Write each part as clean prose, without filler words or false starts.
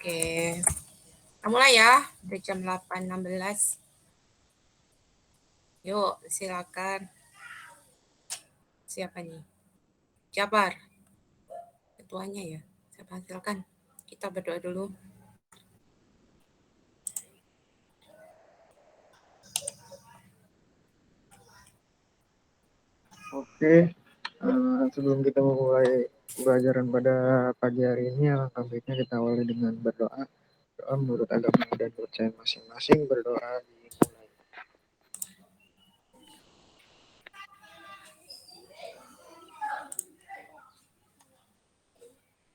Oke. Kita mulai ya. Udah jam 8.16. Yuk, silakan. Siapa nih? Jabar. Ketuanya ya. Silakan. Kita berdoa dulu. Oke, sebelum kita memulai pembelajaran pada pagi hari ini, alangkah baiknya kita awali dengan berdoa. Doa menurut agama dan kepercayaan masing-masing, berdoa dimulai.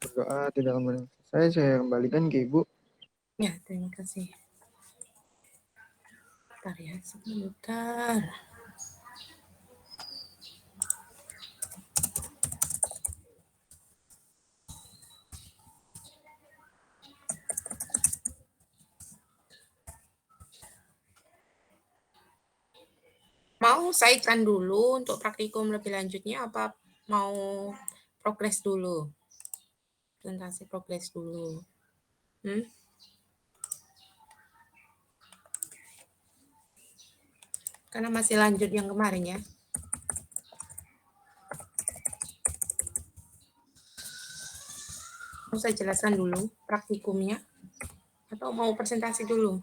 Berdoa tidak lama saya kembalikan ke Ibu. Ya, terima kasih. Bentar ya, sebentar. Mau saya iklan dulu untuk praktikum lebih lanjutnya apa mau progres dulu? Presentasi progres dulu. Karena masih lanjut yang kemarin ya. Mau saya jelaskan dulu praktikumnya atau mau presentasi dulu?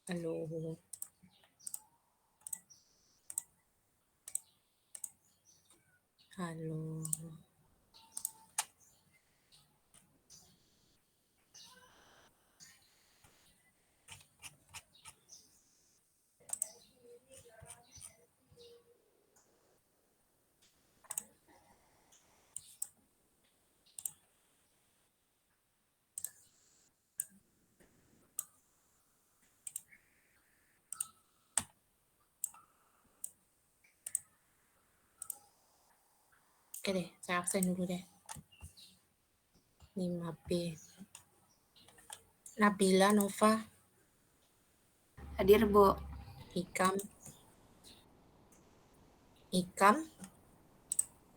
Halo. Halo. Oke deh, saya absen dulu deh. 5B. Nabila Nova. Hadir, Bu. Ikam.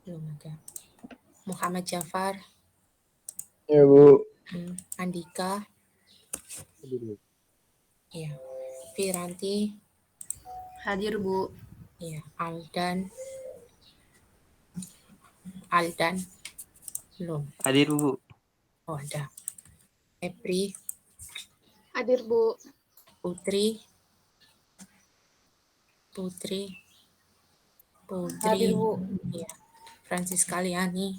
Belum ada. Muhammad Jafar. Ya, Bu. Andika. Iya. Piranti. Hadir, Bu. Iya. Aldan. Belum. Hadir, Bu. Oh, ada. Epri. Hadir, Bu. Putri. Hadir, Bu. Iya. Francisca Liani.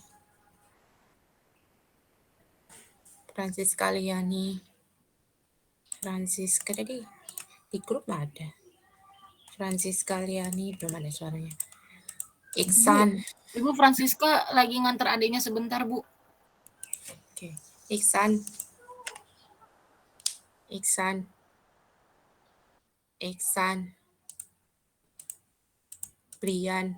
Francisca tadi di grup nggak ada. Francisca Liani belum ada suaranya. Iksan. Ibu Francisca lagi nganter adiknya sebentar, Bu. Oke. Iksan. Brian.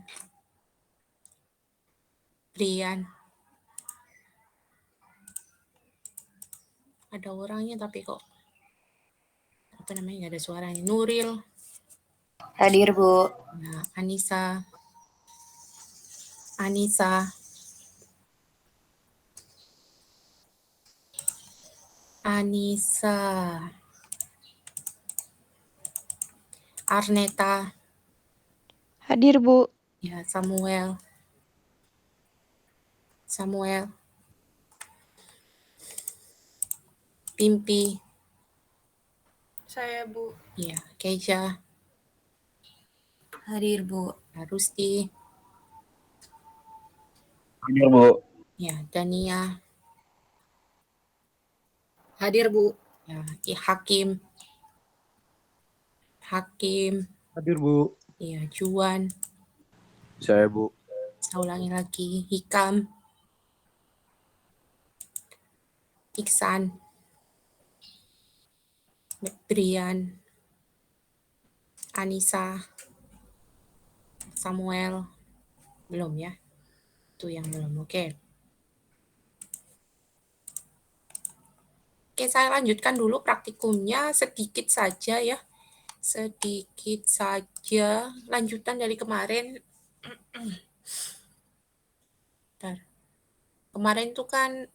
Ada orangnya tapi kok nggak ada suaranya. Nuril. Hadir, Bu. Nah, Anissa. Arneta. Hadir, Bu. Ya, Samuel. Pimpi. Saya, Bu. Ya, Keisha. Hadir, Bu. Rusti. Hadir, Bu. Ya, Dania. Hadir, Bu. Ya, Hakim. Hadir, Bu. Iya, Juan. Saya, Bu. Saya ulangi lagi. Hikam. Iksan. Brian. Anissa. Samuel. Belum ya? Itu yang belum. Oke, saya lanjutkan dulu praktikumnya sedikit saja ya. Lanjutan dari kemarin. Bentar. kemarin tuh kan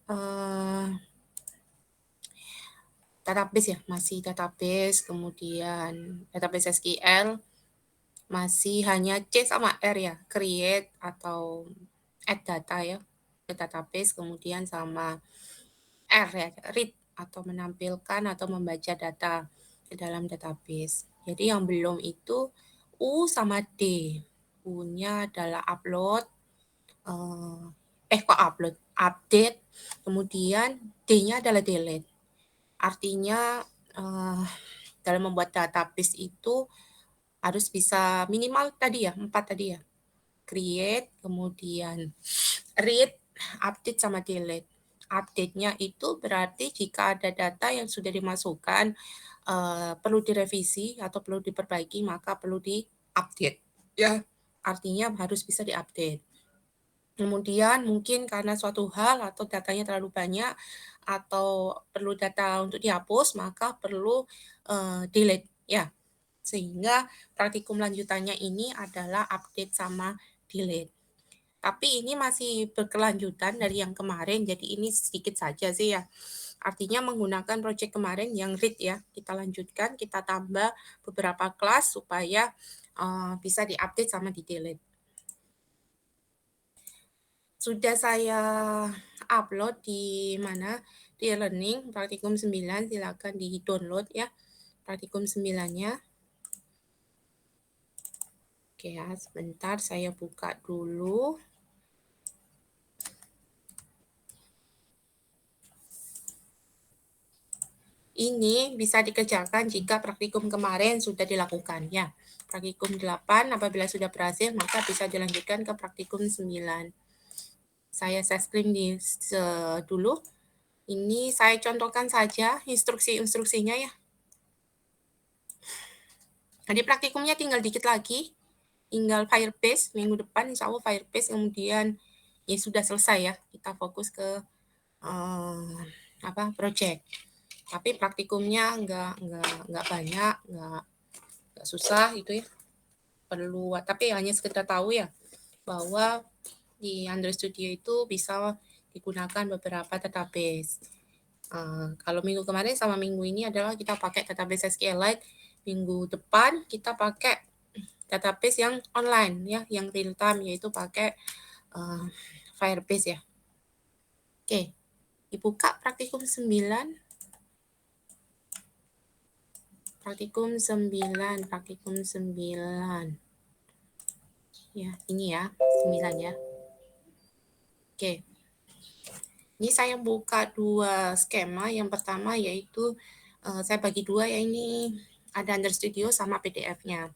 database ya, masih database, kemudian database SQL masih hanya C sama R ya, create atau add data ya ke database, kemudian sama R ya, read atau menampilkan atau membaca data ke dalam database. Jadi yang belum itu U sama D. U-nya adalah upload, kok upload, update, kemudian D-nya adalah delete. Artinya dalam membuat database itu harus bisa minimal tadi ya, 4 tadi ya. Create, kemudian read, update, sama delete. Update-nya itu berarti jika ada data yang sudah dimasukkan perlu direvisi atau perlu diperbaiki, maka perlu di-update. Ya, artinya harus bisa di-update. Kemudian mungkin karena suatu hal atau datanya terlalu banyak atau perlu data untuk dihapus, maka perlu delete ya. Sehingga praktikum lanjutannya ini adalah update sama delete. Tapi ini masih berkelanjutan dari yang kemarin, jadi ini sedikit saja sih ya. Artinya menggunakan project kemarin yang read ya, kita lanjutkan, kita tambah beberapa kelas supaya bisa diupdate sama di-delete. Sudah saya upload di mana? Di e-learning praktikum 9, silakan di-download ya praktikum 9-nya. Oke ya, sebentar saya buka dulu. Ini bisa dikerjakan jika praktikum kemarin sudah dilakukan ya. Praktikum 8 apabila sudah berhasil maka bisa dilanjutkan ke praktikum 9. Saya share screen dulu. Ini saya contohkan saja instruksi-instruksinya ya. Jadi praktikumnya tinggal dikit lagi. Tinggal Firebase minggu depan insya Allah Firebase, kemudian ya sudah selesai ya. Kita fokus ke project. Tapi praktikumnya nggak banyak, nggak susah itu ya. Perlu, tapi hanya sekedar tahu ya bahwa di Android Studio itu bisa digunakan beberapa database. Kalau minggu kemarin sama minggu ini adalah kita pakai database SQLite. Minggu depan kita pakai database yang online ya, yang real time, yaitu pakai Firebase ya. Oke, dibuka praktikum 9. Praktikum 9. Ya, ini ya, 9 ya. Oke. Ini saya buka 2 skema. Yang pertama yaitu saya bagi 2 ya, ini ada Android Studio sama PDF-nya.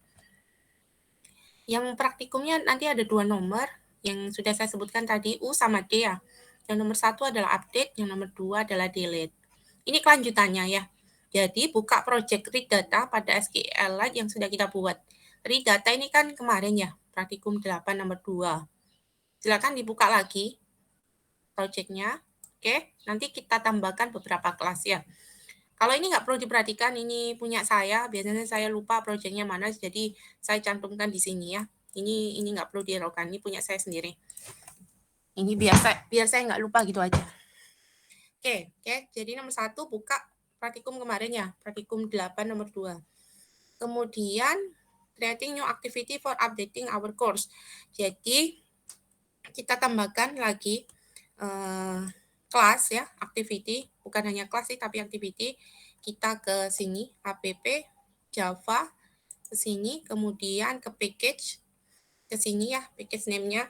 Yang praktikumnya nanti ada 2 nomor yang sudah saya sebutkan tadi, U sama D ya. Yang nomor 1 adalah update, yang nomor 2 adalah delete. Ini kelanjutannya ya. Jadi buka project read data pada SQLite yang sudah kita buat. Read data ini kan kemarin ya, praktikum 8 nomor 2. Silakan dibuka lagi projectnya. Oke, nanti kita tambahkan beberapa kelas ya. Kalau ini nggak perlu diperhatikan, ini punya saya. Biasanya saya lupa projectnya mana, jadi saya cantumkan di sini ya. Ini nggak perlu dihiraukan, ini punya saya sendiri. Ini biar saya nggak lupa gitu aja. Oke, jadi nomor 1 buka praktikum kemarin ya, praktikum 8 nomor 2. Kemudian creating new activity for updating our course. Jadi kita tambahkan lagi kelas ya, activity, bukan hanya kelas sih tapi activity. Kita ke sini app Java ke sini, kemudian ke package ke sini ya, package name-nya.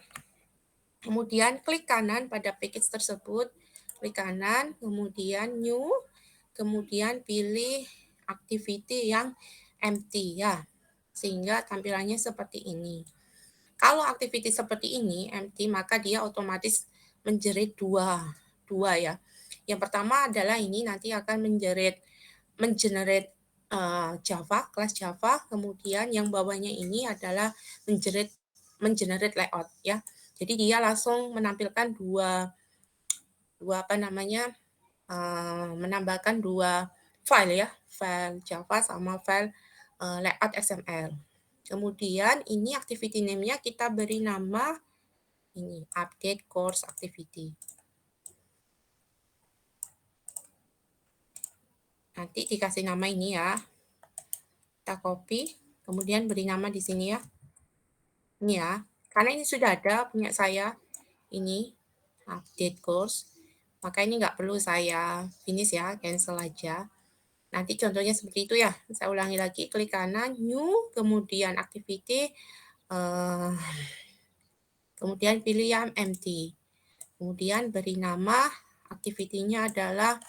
Kemudian klik kanan pada package tersebut, klik kanan, kemudian new, kemudian pilih activity yang empty ya, sehingga tampilannya seperti ini. Kalau activity seperti ini empty, maka dia otomatis menjerit dua ya. Yang pertama adalah ini nanti akan mengenerate Java, kelas Java, kemudian yang bawahnya ini adalah mengenerate layout ya. Jadi dia langsung menampilkan menambahkan 2 file ya, file Java sama file layout XML. Kemudian ini activity name-nya kita beri nama ini update course activity. nanti dikasih nama ini ya. Kita copy, kemudian beri nama di sini ya. Ini ya, karena ini sudah ada punya saya, ini update course, maka ini nggak perlu saya finish ya, cancel aja. Nanti contohnya seperti itu ya, saya ulangi lagi, klik kanan, new, kemudian activity, kemudian pilih yang empty. Kemudian beri nama, activity-nya adalah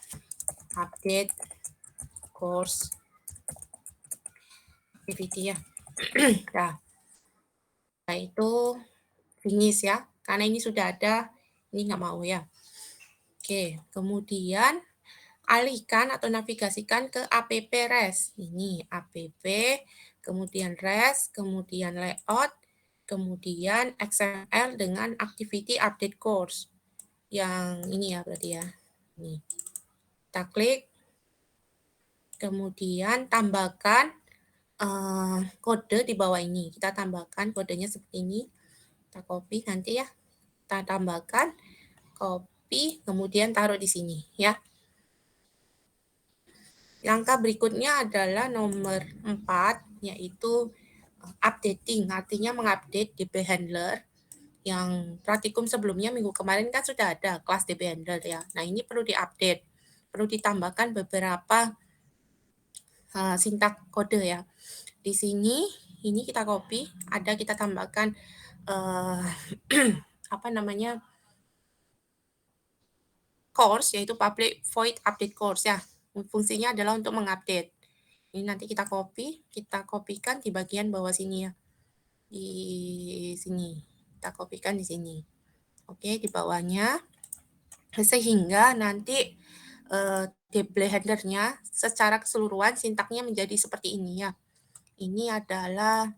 update course activity ya. Nah, itu finish ya, karena ini sudah ada, ini nggak mau ya. Oke, kemudian alihkan atau navigasikan ke app res. Ini app, kemudian res, kemudian layout, kemudian XML dengan activity update course. Yang ini ya berarti ya. Ini. Kita klik, kemudian tambahkan kode di bawah ini. Kita tambahkan kodenya seperti ini. Kita copy nanti ya. Kita tambahkan, copy, kemudian taruh di sini ya. Langkah berikutnya adalah nomor 4, yaitu updating, artinya mengupdate DB Handler. Yang praktikum sebelumnya minggu kemarin kan sudah ada kelas DB Handler ya. Nah ini perlu diupdate, perlu ditambahkan beberapa sintak kode ya. Di sini, ini kita copy, ada kita tambahkan apa namanya, course, yaitu public void update course ya. Fungsinya adalah untuk mengupdate. Ini nanti kita copy, kita kopikan di bagian bawah sini ya. Di sini. Kita kopikan di sini. Oke, di bawahnya. Sehingga nanti DB handler-nya secara keseluruhan sintaknya menjadi seperti ini ya. Ini adalah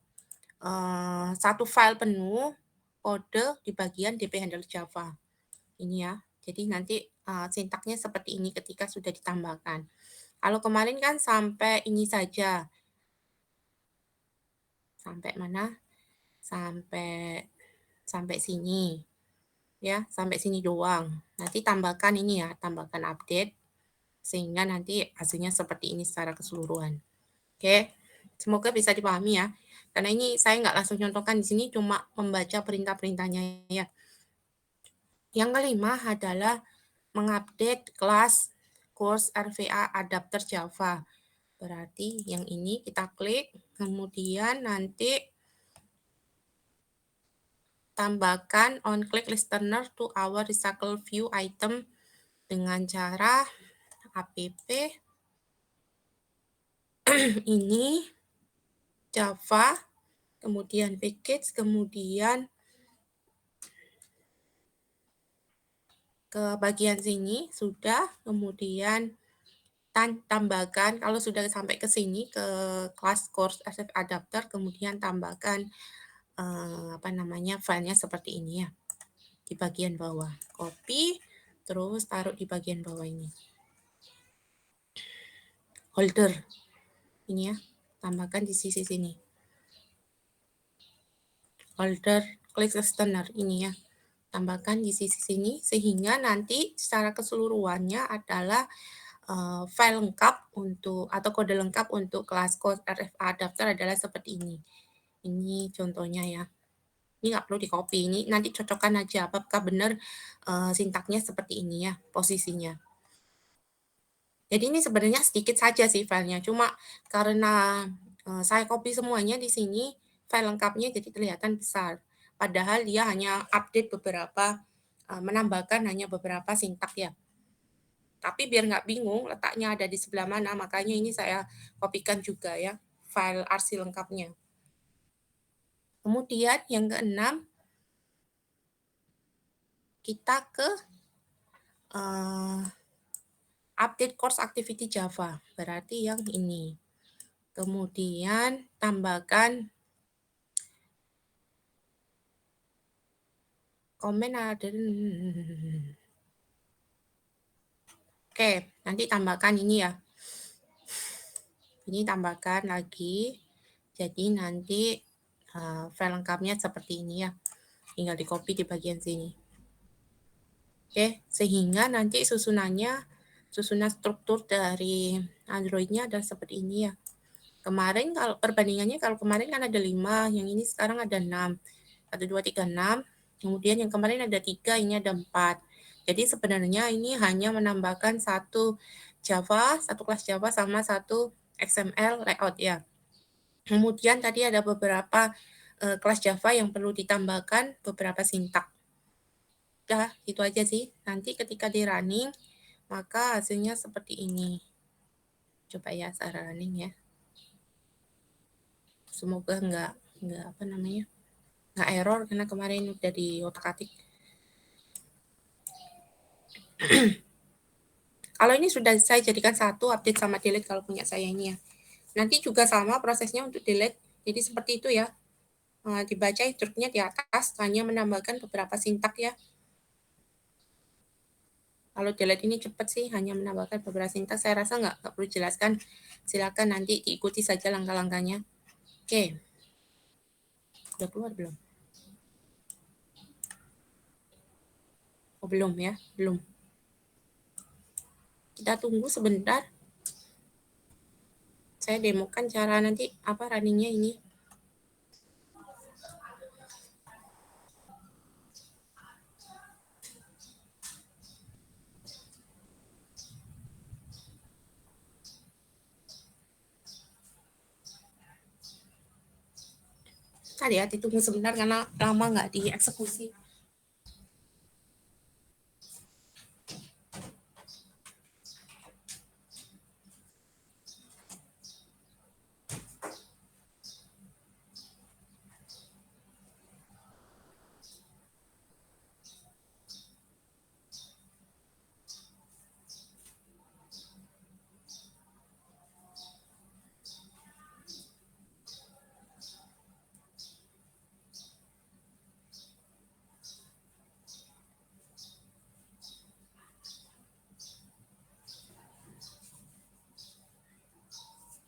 satu file penuh kode di bagian DB handler Java. Ini ya. Jadi nanti sintaknya seperti ini ketika sudah ditambahkan. Kalau kemarin kan sampai ini saja. Sampai mana? Sampai sini. Ya, sampai sini doang. Nanti tambahkan ini ya, tambahkan update. Sehingga nanti hasilnya seperti ini secara keseluruhan. Oke, semoga bisa dipahami ya. Karena ini saya nggak langsung contohkan di sini, cuma membaca perintah-perintahnya ya. Yang kelima adalah mengupdate kelas course RVA adapter Java. Berarti yang ini kita klik, kemudian nanti tambahkan on click listener to our recycle view item dengan cara app ini Java, kemudian package, kemudian ke bagian sini sudah, kemudian tambahkan kalau sudah sampai ke sini ke kelas course SF adapter, kemudian tambahkan apa namanya filenya seperti ini ya di bagian bawah, copy terus taruh di bagian bawah ini holder ini ya, tambahkan di sisi sini holder click listener ini ya, tambahkan di sisi sini sehingga nanti secara keseluruhannya adalah file lengkap untuk atau kode lengkap untuk kelas course RFA adapter adalah seperti ini. Ini contohnya ya. Ini nggak perlu di copy, ini nanti cocokkan aja apakah benar sintaknya seperti ini ya, posisinya. Jadi ini sebenarnya sedikit saja sih filenya, cuma karena saya copy semuanya di sini, file lengkapnya jadi kelihatan besar. Padahal dia hanya update beberapa, menambahkan hanya beberapa sintak ya. Tapi biar nggak bingung letaknya ada di sebelah mana, makanya ini saya kopikan juga ya, file RC lengkapnya. Kemudian yang keenam, kita ke update course activity Java, berarti yang ini. Kemudian tambahkan komen ada. Oke, nanti tambahkan ini ya. Ini tambahkan lagi. Jadi nanti file lengkapnya seperti ini ya. Tinggal di copy di bagian sini. Oke, sehingga nanti susunannya susunan struktur dari Android-nya adalah seperti ini ya. Kemarin kalau perbandingannya, kalau kemarin kan ada 5, yang ini sekarang ada 6. 1, 2, 3, 6. Kemudian yang kemarin ada 3, ini ada 4. Jadi sebenarnya ini hanya menambahkan satu kelas Java sama satu XML layout ya. Kemudian tadi ada beberapa kelas Java yang perlu ditambahkan beberapa sintak. Udah, itu aja sih. Nanti ketika di running, maka hasilnya seperti ini. Coba ya saya running ya. Semoga nggak error karena kemarin udah di otak-atik. Kalau ini sudah saya jadikan satu, update sama delete kalau punya saya ini ya. Nanti juga sama prosesnya untuk delete. Jadi seperti itu ya. Dibaca instruknya di atas, hanya menambahkan beberapa sintak ya. Kalau delete ini cepat sih, hanya menambahkan beberapa sintak. Saya rasa nggak perlu jelaskan. Silakan nanti diikuti saja langkah-langkahnya. Oke. Udah keluar belum? Oh, belum ya, belum. Kita tunggu sebentar. Saya demokan cara nanti runningnya ini. Tadi ya, ditunggu sebentar karena lama nggak dieksekusi.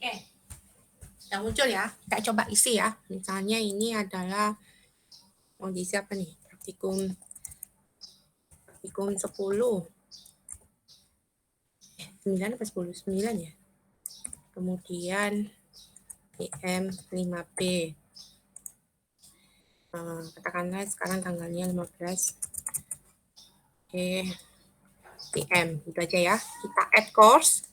Oke, udah muncul ya. Kita coba isi ya. Misalnya ini adalah mau diisi apa nih? Praktikum 10. 9 apa 10? 9 ya. Kemudian PM 5B. Katakanlah sekarang tanggalnya 15. Oke. PM, itu aja ya. Kita add course.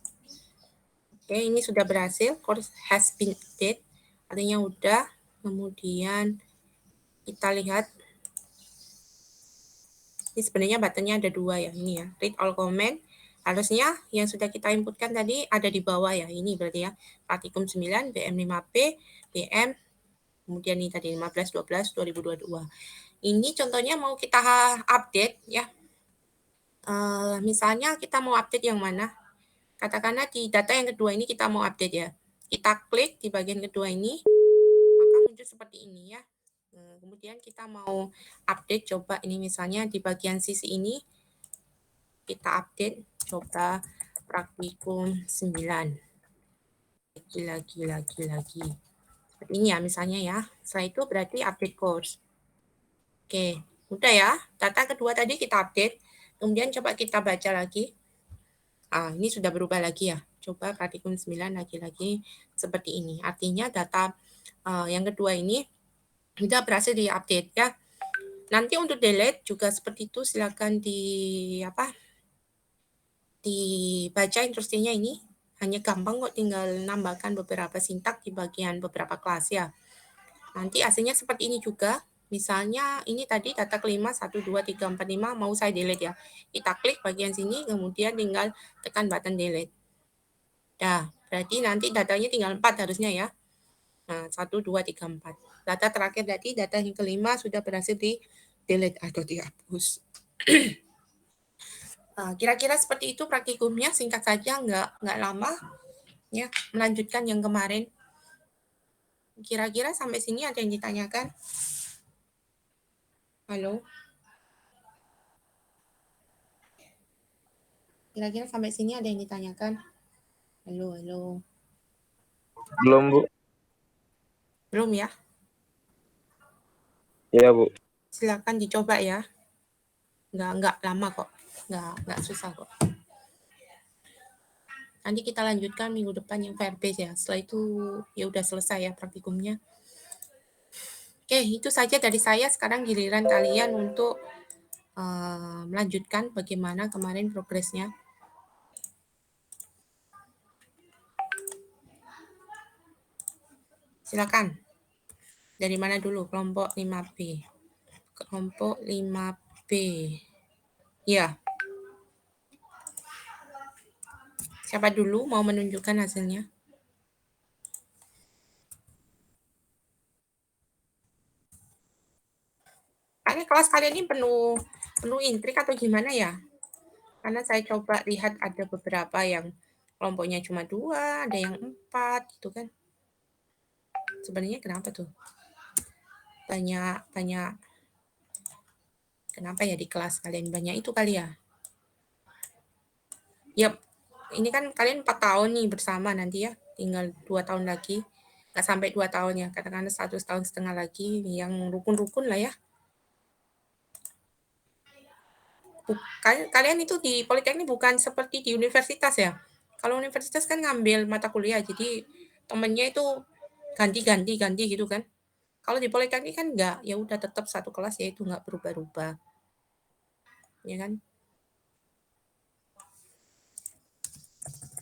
Oke, ini sudah berhasil. Course has been added. Artinya udah. Kemudian kita lihat. Ini sebenarnya buttonnya ada 2 ya. Ini ya. Read all comment. Harusnya yang sudah kita inputkan tadi ada di bawah ya. Ini berarti ya. Praktikum 9, BM5P, BM. Kemudian ini tadi 15/12/2022. Ini contohnya mau kita update ya. Misalnya kita mau update yang mana? Katakanlah di data yang kedua ini kita mau update ya. Kita klik di bagian kedua ini, maka muncul seperti ini ya. Kemudian kita mau update, coba ini misalnya di bagian sisi ini, kita update, coba praktikum 9. Lagi. Seperti ini ya misalnya ya. Setelah itu berarti update course. Oke, udah ya. Data kedua tadi kita update. Kemudian coba kita baca lagi. Ini sudah berubah lagi ya. Coba praktikum 9 lagi-lagi seperti ini. Artinya data yang kedua ini sudah berhasil di-update ya. Nanti untuk delete juga seperti itu, silakan dibaca instruksinya ini. Hanya gampang kok, tinggal nambahkan beberapa sintak di bagian beberapa kelas ya. Nanti hasilnya seperti ini juga. Misalnya ini tadi data kelima 1, 2, 3, 4, 5 mau saya delete ya. Kita klik bagian sini, kemudian tinggal tekan button delete. Nah, berarti nanti datanya tinggal 4 harusnya ya. Nah, 1, 2, 3, 4. Data terakhir tadi, data yang kelima sudah berhasil di delete atau dihapus. Kira-kira seperti itu praktikumnya, singkat saja, nggak lama. Ya, melanjutkan yang kemarin. Kira-kira sampai sini ada yang ditanyakan? Halo? Kira-kira sampai sini ada yang ditanyakan? Halo. Belum, Bu. Belum ya? Iya, Bu. Silakan dicoba ya. Nggak lama kok. Nggak susah kok. Nanti kita lanjutkan minggu depan yang Firebase ya. Setelah itu ya udah selesai ya praktikumnya. Oke, itu saja dari saya. Sekarang giliran kalian untuk melanjutkan bagaimana kemarin progresnya. Silakan. Dari mana dulu? Kelompok 5B. Kelompok 5B. Ya. Siapa dulu mau menunjukkan hasilnya? Karena kelas kalian ini penuh intrik atau gimana ya? Karena saya coba lihat ada beberapa yang kelompoknya cuma 2, ada yang 4 gitu kan. Sebenarnya kenapa tuh? Banyak kenapa ya di kelas kalian banyak itu kali ya? Yap, ini kan kalian 4 tahun nih bersama nanti ya, tinggal 2 tahun lagi. Nggak sampai 2 tahun ya, katakanlah 1 tahun setengah lagi yang rukun-rukun lah ya. Kalian itu di Politeknik bukan seperti di universitas ya. Kalau universitas kan ngambil mata kuliah, jadi temennya itu ganti gitu kan. Kalau di Politeknik kan enggak, ya udah tetap satu kelas ya itu enggak berubah-ubah. Ya kan?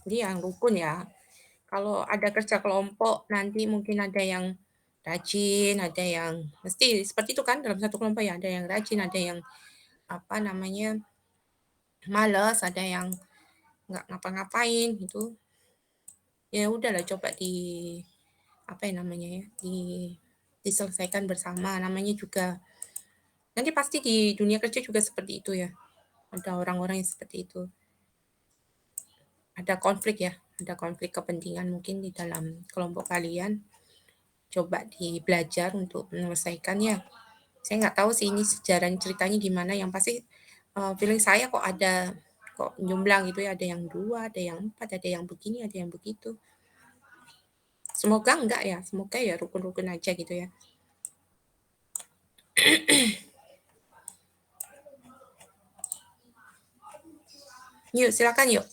Jadi yang rukun ya. Kalau ada kerja kelompok nanti mungkin ada yang rajin, ada yang mesti seperti itu kan dalam satu kelompok ya, ada yang rajin, ada yang apa namanya malas, ada yang nggak ngapa-ngapain gitu. Ya udahlah coba apa ya namanya ya, diselesaikan bersama. Namanya juga nanti pasti di dunia kerja juga seperti itu ya. Ada orang-orang yang seperti itu. Ada konflik ya, ada konflik kepentingan mungkin di dalam kelompok kalian. Coba belajar untuk menyelesaikannya. Saya nggak tahu sih ini sejarah ceritanya gimana. Yang pasti feeling saya kok jomblang gitu ya. Ada yang 2, ada yang 4, ada yang begini, ada yang begitu. Semoga enggak ya, semoga ya rukun-rukun aja gitu ya. Yuk, silakan yuk.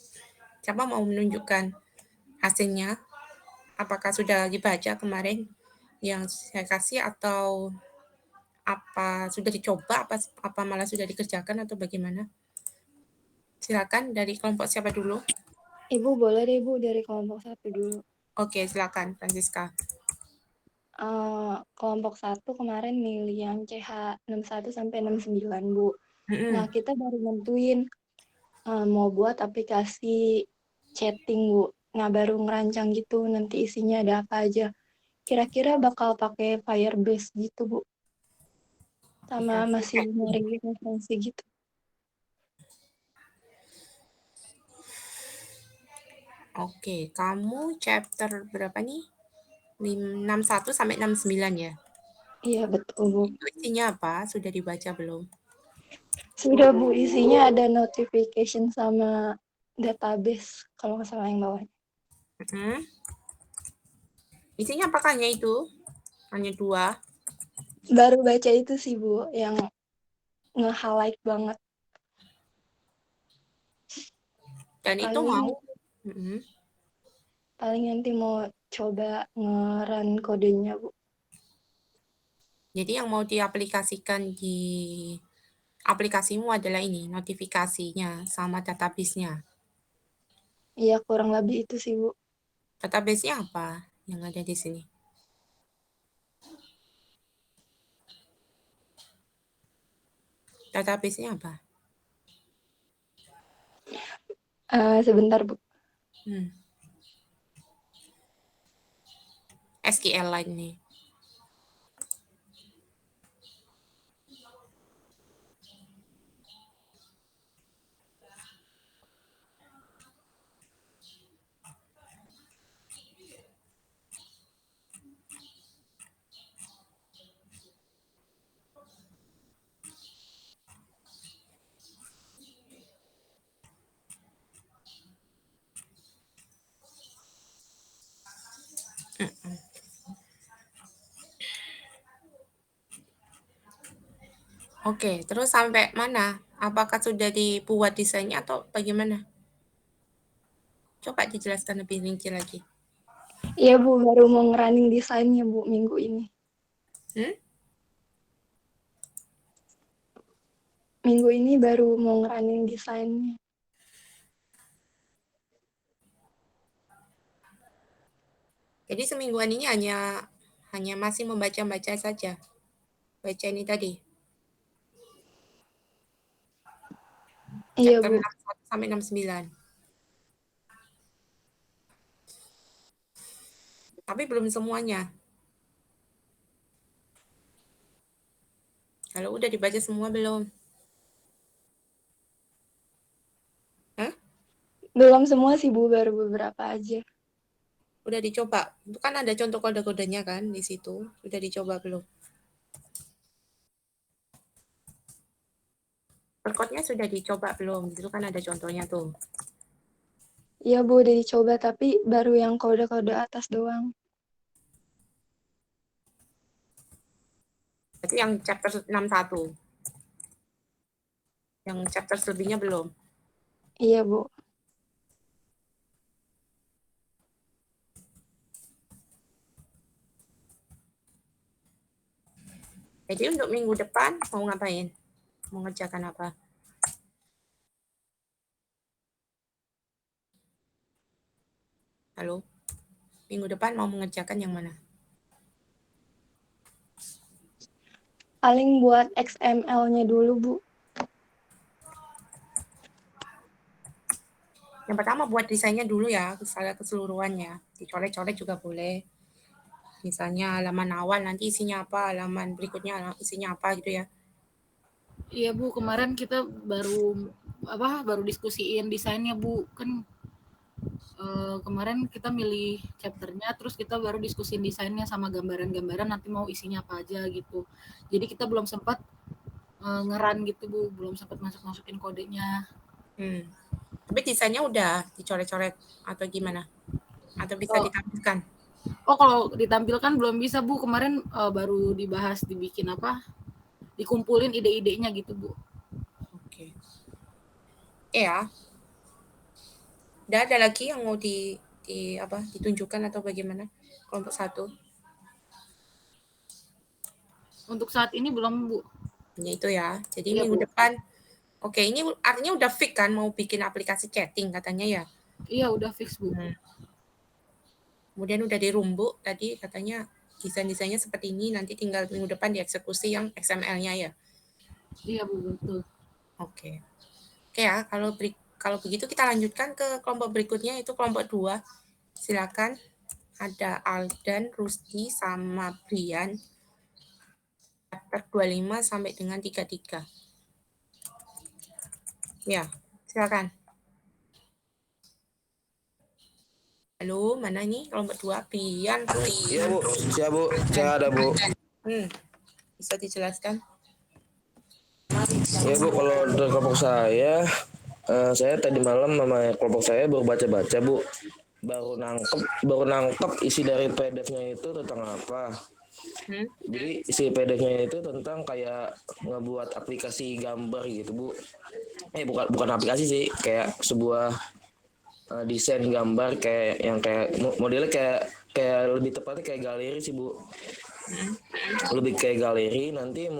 Siapa mau menunjukkan hasilnya? Apakah sudah dibaca kemarin yang saya kasih atau apa sudah dicoba apa malah sudah dikerjakan atau bagaimana? Silakan dari kelompok siapa dulu? Ibu boleh deh Bu dari kelompok 1 dulu. Oke, silakan Francisca. Kelompok 1 kemarin milih yang CH 61 sampai 69 Bu. Nah kita baru nentuin mau buat aplikasi chatting Bu. Nah baru ngerancang gitu nanti isinya ada apa aja. Kira-kira bakal pakai Firebase gitu Bu. Sama masih nyari referensi gitu. Oke, kamu chapter berapa nih? 61 sampai 69 ya? Iya betul Bu. Itu isinya apa? Sudah dibaca belum? Sudah Bu, isinya ada notification sama database kalau nggak salah yang bawah. Isinya apakah hanya itu? Hanya 2? Baru baca itu sih Bu, yang nge-highlight banget. Dan itu mau paling nanti mau coba nge-run kodenya Bu. Jadi yang mau diaplikasikan di aplikasimu adalah ini, notifikasinya sama database-nya. Iya, kurang lebih itu sih Bu. Database-nya apa yang ada di sini? Database-nya apa? Sebentar Bu. SQLite nih. Oke, terus sampai mana? Apakah sudah dibuat desainnya atau bagaimana? Coba dijelaskan lebih rinci lagi. Iya Bu, baru mau ngerunning desainnya Bu minggu ini. Minggu ini baru mau ngerunning desainnya. Jadi semingguan ini hanya masih membaca-baca saja. Baca ini tadi. Iya Chapter Bu. 61 sampai 69. Tapi belum semuanya. Kalau udah dibaca semua belum? Belum semua sih Bu, baru beberapa aja. Udah dicoba. Itu kan ada contoh kode-kodenya kan di situ. Udah dicoba belum? Perkodnya sudah dicoba belum? Itu kan ada contohnya tuh. Iya Bu, udah dicoba tapi baru yang kode-kode atas doang. Berarti yang chapter 61. Yang chapter selebihnya belum. Iya Bu. Jadi untuk minggu depan mau ngapain? Mau ngerjakan apa? Halo? Minggu depan mau mengerjakan yang mana? Paling buat XML-nya dulu Bu. Yang pertama buat desainnya dulu ya, secara keseluruhannya. Dicolek-colek juga boleh. Misalnya halaman awal nanti isinya apa, halaman berikutnya isinya apa gitu ya. Iya Bu, kemarin kita baru diskusiin desainnya Bu. Kan kemarin kita milih chapternya, terus kita baru diskusiin desainnya sama gambaran-gambaran nanti mau isinya apa aja gitu. Jadi kita belum sempat ngeran gitu Bu, belum sempat masukin kodenya. Tapi desainnya udah dicoret-coret atau gimana? Atau bisa ditampilkan? Oh, kalau ditampilkan belum bisa Bu. Kemarin baru dibahas, dibikin dikumpulin ide-idenya gitu Bu. Oke. Ya. Udah ada lagi yang mau ditunjukkan atau bagaimana? Kelompok 1. Untuk saat ini belum Bu. Ya itu ya. Jadi Iya, minggu Bu. depan. Oke, ini artinya udah fix kan mau bikin aplikasi chatting katanya ya? Iya, udah fix Bu. Kemudian udah dirumbuk tadi katanya desain-desainnya seperti ini, nanti tinggal minggu depan dieksekusi yang XML-nya ya? Iya Bu, betul. Oke. Oke ya, kalau begitu kita lanjutkan ke kelompok berikutnya, itu kelompok 2. Silakan, ada Aldan, Rusdi, sama Brian. Chapter 25 sampai dengan 33. Ya, silakan. Halo, mana nih kelompok 2? Brian, Rusdi. Iya Bu, siap Bu, saya ada Bu. Bisa dijelaskan? Ya Bu, kalau dari kelompok saya tadi malam sama kelompok saya baru baca-baca Bu. Baru nangkep isi dari PDF-nya itu tentang apa. Jadi isi PDF-nya itu tentang kayak ngebuat aplikasi gambar gitu Bu. Bukan aplikasi sih, kayak sebuah desain gambar kayak modelnya kayak lebih tepatnya kayak galeri sih Bu. Lebih kayak galeri, nanti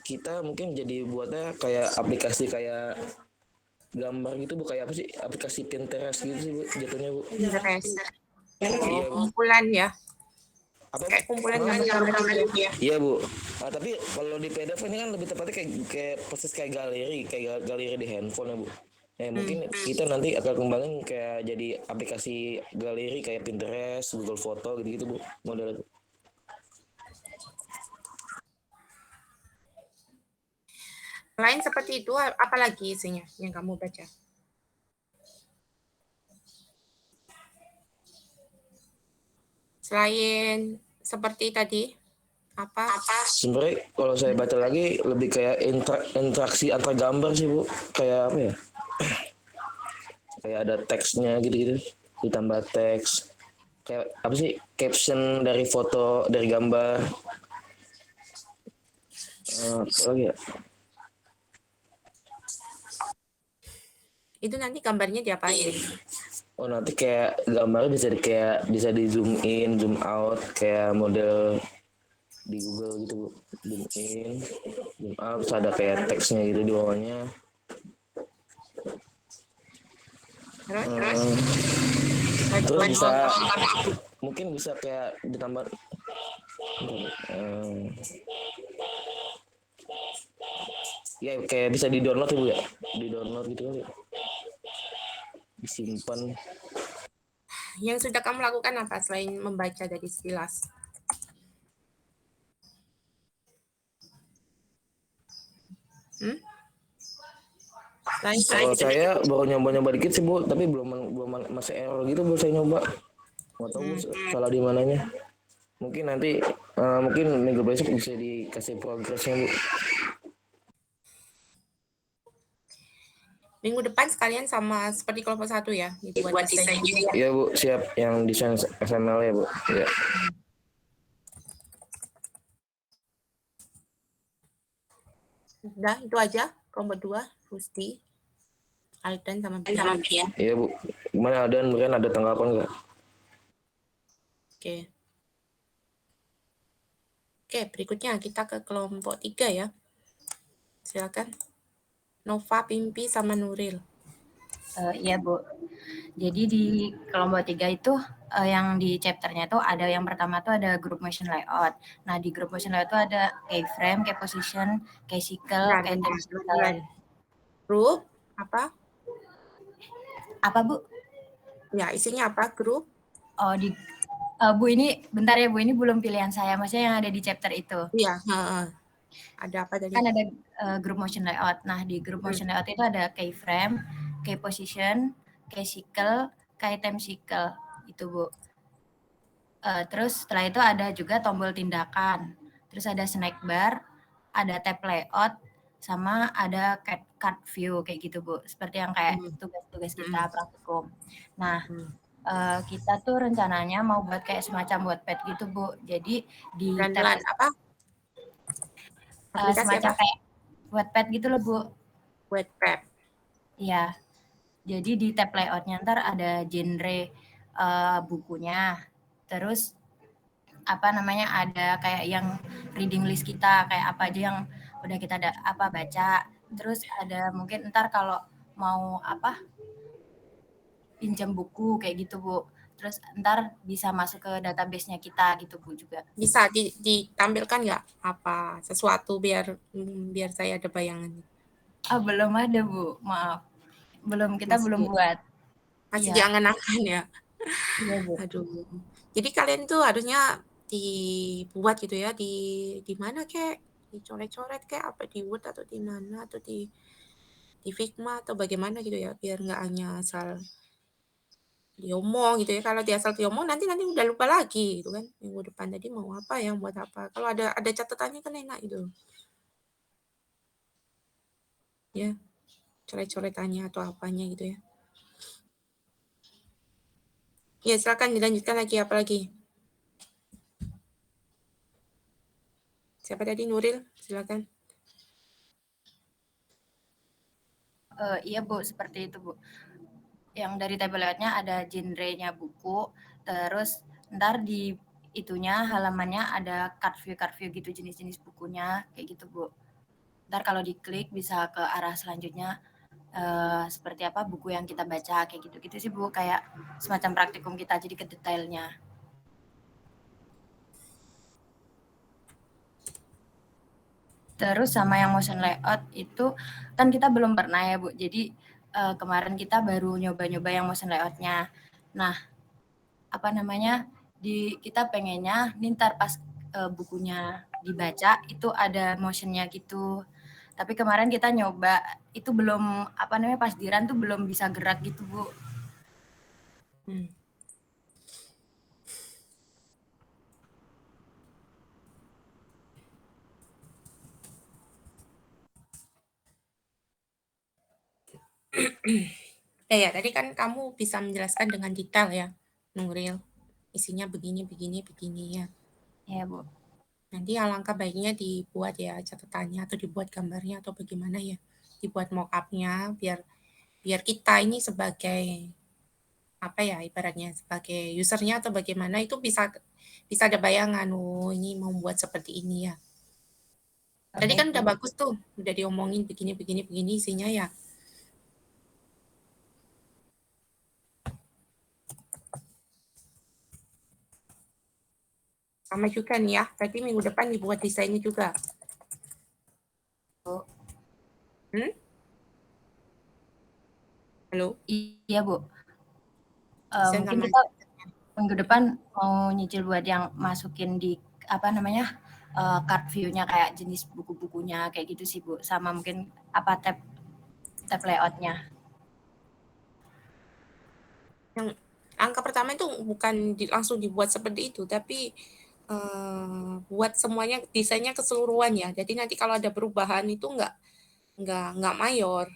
kita jadi buatnya kayak aplikasi kayak gambar gitu Bu, kayak apa sih, aplikasi Pinterest gitu sih Bu jatuhnya Bu. Pinterest. Iya, Bu. Kumpulan ya? Apa Kayak kumpulan gambar-gambar gitu ya? Iya Bu. Tapi kalau di PDF ini kan lebih tepatnya kayak persis kayak galeri di handphone ya Bu. Mungkin kita nanti akan kembangin kayak jadi aplikasi galeri kayak Pinterest, Google Foto gitu-gitu Bu modelnya. Selain seperti itu, apa lagi isinya yang kamu baca? Selain seperti tadi, apa? Sebenarnya kalau saya baca lagi lebih kayak interaksi antar gambar sih Bu. Kayak apa ya? Kayak ada teksnya gitu-gitu, ditambah teks. Kayak apa sih? Caption dari foto, dari gambar. Apa lagi ya? Itu nanti gambarnya diapain? Oh nanti kayak gambarnya bisa di zoom in, zoom out kayak model di Google gitu Bu. Zoom in, zoom out, terus ada kayak teksnya gitu di bawahnya. Terus Terus bisa mungkin bisa kayak ditambah ya kayak bisa di download ya Bu ya, di download gitu kali, disimpan. Yang sudah kamu lakukan apa selain membaca dari sekilas? Kalau saya baru nyoba dikit sih Bu, tapi belum masih error gitu Bu, saya nyoba. Nggak tahu Bu salah di mananya. Mungkin nanti mungkin minggu besok bisa dikasih progresnya Bu. Minggu depan sekalian sama seperti kelompok 1 ya, buat desain. Iya Bu, siap yang desain XML ya Bu. Ya. Udah, itu aja kelompok 2, Rusti, Alden sama Pia. Iya Bu. Gimana Alden, mungkin ada tanggapan nggak? Oke. Oke, berikutnya kita ke kelompok 3 ya. Silakan. Nova, Pimpi, sama Nuril. Iya Bu. Jadi di kelompok 3 itu yang di chapternya tuh ada yang pertama tuh ada group motion layout. Nah di group motion layout tuh ada keyframe, key position, key cycle, key template. Group apa? Apa Bu? Ya isinya apa group? Oh di Bu ini bentar ya Bu, ini belum pilihan saya, maksudnya yang ada di chapter itu. Iya. Ada apa tadi? Kan ada group motion layout. Nah di group motion layout itu ada keyframe, key position, key cycle, key time cycle itu Bu. Terus setelah itu ada juga tombol tindakan, terus ada snack bar, ada tab layout, sama ada card view kayak gitu Bu, seperti yang kayak tugas-tugas kita praktikum. Nah kita tuh rencananya mau buat kayak semacam Wattpad gitu Bu, jadi di tab apa? Semacam kayak Wattpad gitu loh Bu. Wattpad. Iya. Jadi di tab layoutnya ntar ada genre bukunya, terus ada kayak yang reading list kita, kayak apa aja yang udah kita baca, terus ada mungkin ntar kalau mau pinjam buku kayak gitu Bu, terus ntar bisa masuk ke database-nya kita gitu Bu juga. Bisa ditampilkan nggak apa sesuatu biar saya ada bayangan? Belum ada Bu, maaf, kita belum buat. Masih diangan-angan ya. Iya Bu. Aduh. Jadi kalian tuh harusnya dibuat gitu ya, di mana kek, dicoret-coret kayak apa, di Word atau di mana, atau di Figma atau bagaimana gitu ya, biar nggak hanya asal diomong gitu ya. Kalau asal diomong nanti udah lupa lagi gitu kan, minggu depan tadi mau apa ya, buat apa. Kalau ada catatannya kan enak gitu. Ya, coret-coretannya atau apanya gitu ya. Ya, silakan dilanjutkan lagi, apa lagi? Siapa tadi? Nuril, silakan. Iya Bu, seperti itu Bu. Yang dari table layout-nya ada genre-nya buku, terus ntar di itunya halamannya ada card view gitu, jenis-jenis bukunya kayak gitu Bu. Ntar kalau diklik bisa ke arah selanjutnya seperti apa buku yang kita baca kayak gitu sih Bu, kayak semacam praktikum kita, jadi ke detailnya. Terus sama yang motion layout itu kan kita belum pernah ya Bu, jadi kemarin kita baru nyoba-nyoba yang motion layout-nya. Nah, kita pengennya ntar pas bukunya dibaca itu ada motion-nya gitu. Tapi kemarin kita nyoba itu belum pas di run tuh belum bisa gerak gitu Bu. Ya, tadi kan kamu bisa menjelaskan dengan detail ya, Nuril. Isinya begini ya. Iya Bu. Nanti alangkah baiknya dibuat ya catatannya atau dibuat gambarnya atau bagaimana ya. Dibuat mock up-nya biar kita ini sebagai apa ya ibaratnya sebagai usernya atau bagaimana itu bisa ada bayangan, oh ini mau buat seperti ini ya. Tadi kan udah bagus tuh, udah diomongin begini isinya ya. Sama juga nih ya, berarti minggu depan dibuat desainnya juga. Halo? Iya, Bu. Desain Mungkin sama kita minggu depan mau nyicil buat yang masukin di apa namanya card view-nya kayak jenis buku-bukunya kayak gitu sih Bu, sama mungkin apa tab layout-nya. Yang angka pertama itu bukan langsung dibuat seperti itu, tapi buat semuanya desainnya keseluruhan ya. Jadi nanti kalau ada perubahan itu nggak mayor.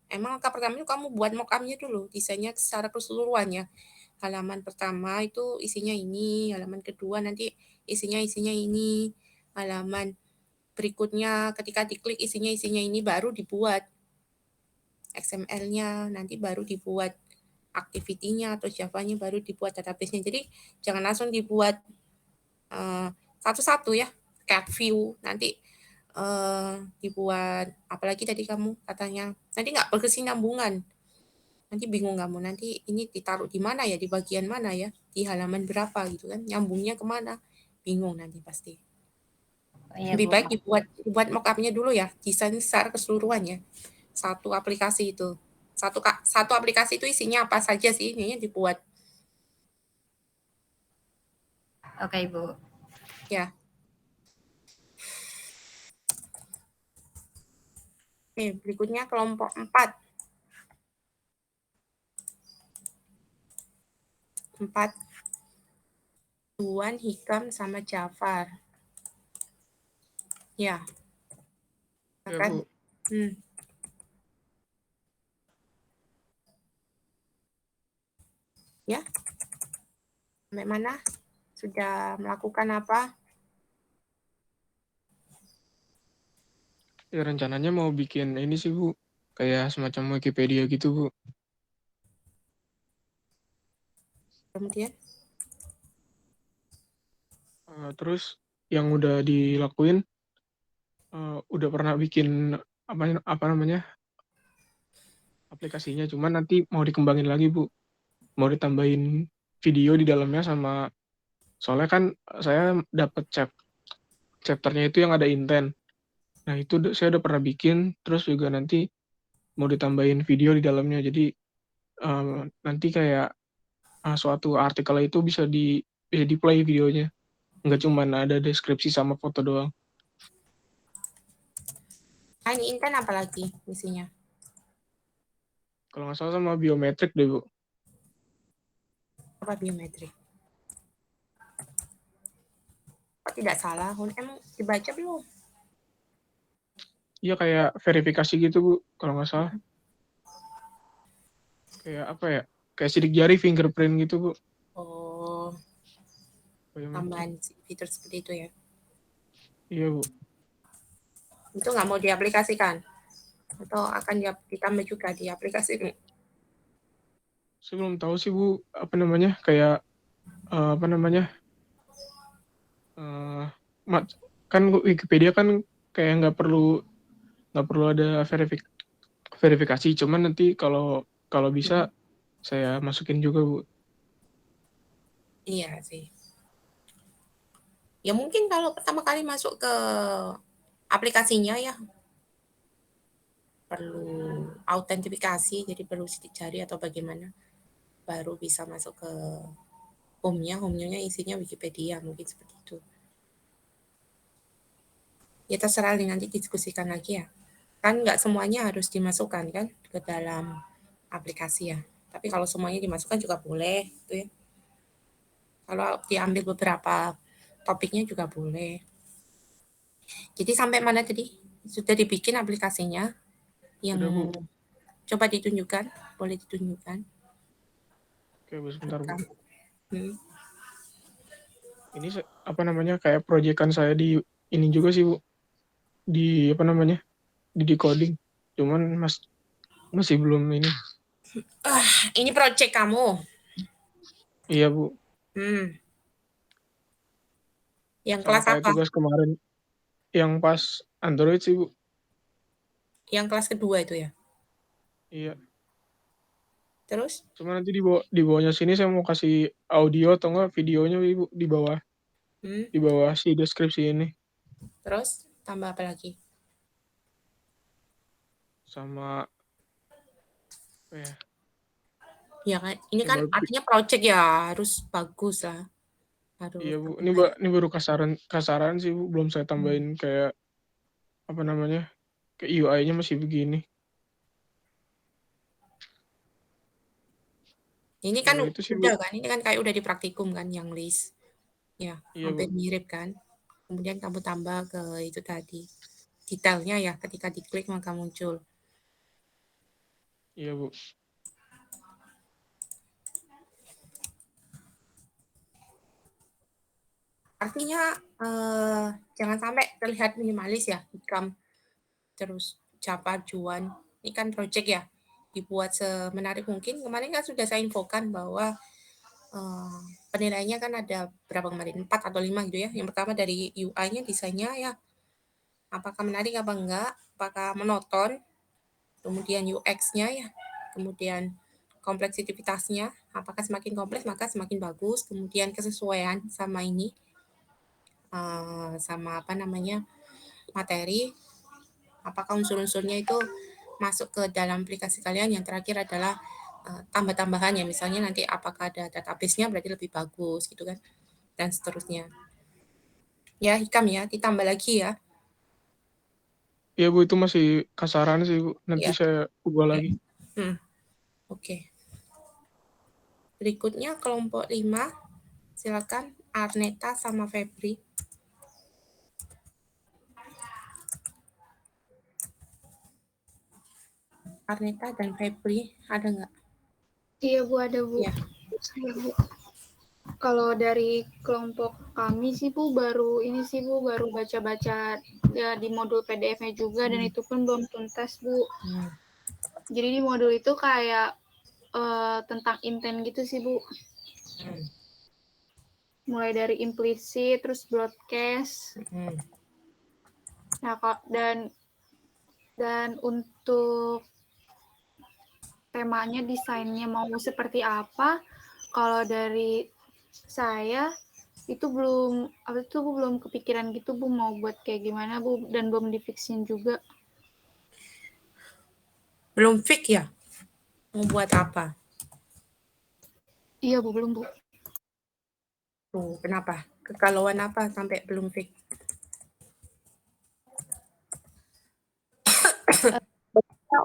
Emang angka pertama itu kamu buat mock-up-nya dulu, desainnya secara keseluruhan ya. Halaman pertama itu isinya ini, halaman kedua nanti isinya ini, halaman berikutnya ketika diklik isinya ini baru dibuat XML-nya, nanti baru dibuat activity-nya atau Java-nya, baru dibuat database-nya. Jadi jangan langsung dibuat satu-satu ya, cat view, nanti dibuat apalagi tadi kamu katanya nanti nggak berkesinambungan, nanti bingung kamu nanti ini ditaruh di mana ya, di bagian mana ya, di halaman berapa gitu kan, nyambungnya kemana, bingung nanti pasti. Iya, Lebih Bu. baik dibuat mock-up-nya dulu ya, desain secara keseluruhan ya, satu aplikasi itu, satu aplikasi itu isinya apa saja sih, ini dibuat. Oke, Ibu. Ya. Oke, berikutnya kelompok 4. 4. Tuan, Hikam, sama Jafar. Ya. Ya, Kan? Bu. Ya. Sampai mana? Sudah melakukan apa? Ya, rencananya mau bikin ini sih, Bu. Kayak semacam Wikipedia gitu, Bu. Kemudian? Terus yang udah dilakuin, udah pernah bikin apa namanya aplikasinya, cuman nanti mau dikembangin lagi, Bu. Mau ditambahin video di dalamnya sama, soalnya kan saya dapat chapternya itu yang ada intent. Nah, itu saya udah pernah bikin, terus juga nanti mau ditambahin video di dalamnya. Jadi nanti kayak suatu artikel itu bisa di play videonya. Nggak cuma ada deskripsi sama foto doang. Ini intent apa lagi isinya? Kalau nggak salah sama biometrik deh, Bu. Apa biometrik? Kok tidak salah? Emang dibaca belum? Iya, kayak verifikasi gitu, Bu. Kalau nggak salah. Kayak apa ya? Kayak sidik jari, fingerprint gitu, Bu. Oh, tambahan fitur seperti itu ya? Iya, Bu. Itu nggak mau diaplikasikan? Atau akan ditambah juga di aplikasi ini? Saya belum tahu sih, Bu, apa namanya, kayak apa namanya, kan Wikipedia kan kayak nggak perlu ada verifikasi, cuman nanti kalau bisa saya masukin juga, Bu. Iya sih. Ya mungkin kalau pertama kali masuk ke aplikasinya ya perlu autentifikasi, jadi perlu sidik jari atau bagaimana, baru bisa masuk ke home-nya isinya Wikipedia, mungkin seperti itu. Ya terserah nanti diskusikan lagi ya. Kan nggak semuanya harus dimasukkan kan ke dalam aplikasi ya. Tapi kalau semuanya dimasukkan juga boleh gitu ya. Kalau diambil beberapa topiknya juga boleh. Jadi sampai mana tadi? Sudah dibikin aplikasinya? Yang Udah, Bu. coba ditunjukkan, boleh ditunjukkan. Oke, Bu, sebentar, Bu. Ini apa namanya, kayak proyekan saya di ini juga sih, Bu. Di apa namanya, di decoding. Cuman masih belum ini. Ini project kamu. Iya, Bu. Yang Sama kelas kayak apa? tugas kemarin yang pas Android sih, Bu. Yang kelas kedua itu ya? Iya. Terus? Cuma nanti di bawahnya sini saya mau kasih audio atau enggak videonya, Ibu, di bawah. Di bawah si deskripsi ini. Terus tambah apa lagi? Sama apa ya? Ya kan, ini Yang kan baru, artinya project ya, harus bagus lah. iya, Harus Bu. lebih baik. Ini baru kasaran sih, Bu. Belum saya tambahin kayak apa namanya? Kayak UI-nya masih begini. Ini kan Baru itu sih, Bu. udah kan, ini kan kayak udah di praktikum kan yang list. Ya, Iya, hampir Bu. mirip kan. Kemudian kamu tambah ke itu tadi. Detailnya ya, ketika diklik maka muncul. Iya, Bu. Artinya jangan sampai terlihat minimalis ya, income terus Java cuan. Ini kan project ya, dibuat semenarik mungkin. Kemarin kan sudah saya infokan bahwa penilaiannya kan ada berapa kemarin? 4 atau 5 gitu ya. Yang pertama dari UI-nya, desainnya ya, apakah menarik apa enggak, apakah monoton, kemudian UX-nya ya, kemudian kompleksitasnya, apakah semakin kompleks maka semakin bagus, kemudian kesesuaian sama ini, sama apa namanya, materi, apakah unsur-unsurnya itu masuk ke dalam aplikasi kalian. Yang terakhir adalah tambah-tambahan ya, misalnya nanti apakah ada database-nya berarti lebih bagus gitu kan, dan seterusnya. Ya, Hikam ya, ditambah lagi ya. Iya, Bu, itu masih kasaran sih, Bu. Nanti Ya. saya ubah lagi. Oke. Berikutnya kelompok 5. Silakan Arneta sama Febri. Arneta dan Febri, ada nggak? Iya, Bu, ada, Bu. Iya. Iya, Bu. Kalau dari kelompok kami sih, Bu, baru baca-baca ya, di modul PDF-nya juga, dan itu pun belum tuntas, Bu. Jadi di modul itu kayak tentang intent gitu sih, Bu. Mulai dari implisit, terus broadcast. Nah, dan untuk temanya, desainnya mau seperti apa, kalau dari saya itu belum kepikiran gitu, Bu, mau buat kayak gimana, Bu, dan belum difixin juga. Belum fix ya? Mau buat apa? Iya, Bu, belum, Bu. Tuh, kenapa? Kegalauan apa sampai belum fix?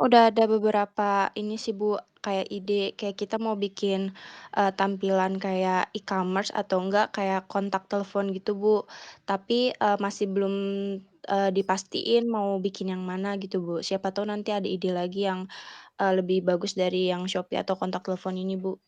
Udah ada beberapa ini sih, Bu, kayak ide, kayak kita mau bikin tampilan kayak e-commerce atau enggak kayak kontak telepon gitu, Bu. Tapi masih belum dipastiin mau bikin yang mana gitu, Bu. Siapa tahu nanti ada ide lagi yang lebih bagus dari yang Shopee atau kontak telepon ini, Bu.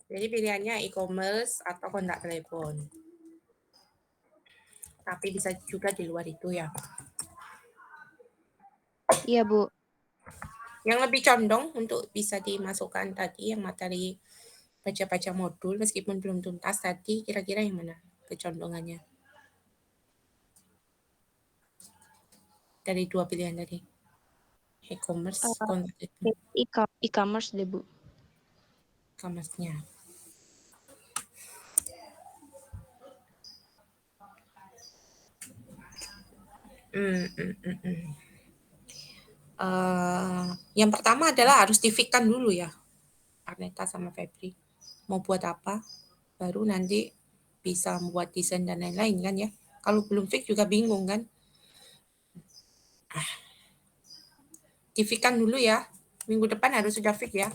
Jadi pilihannya e-commerce atau kontak telepon. Tapi bisa juga di luar itu ya. Iya, Bu. Yang lebih condong untuk bisa dimasukkan tadi yang materi baca-baca modul meskipun belum tuntas tadi, kira-kira yang mana kecondongannya? Dari 2 pilihan tadi. E-commerce, kontak telepon. E-commerce deh, Bu. E-commerce-nya. Yang pertama adalah harus di-fix-kan dulu ya, Arneta sama Febri. Mau buat apa, baru nanti bisa membuat desain dan lain-lain kan ya. Kalau belum fix juga bingung kan. Di-fix-kan dulu ya. Minggu depan harus sudah fix ya.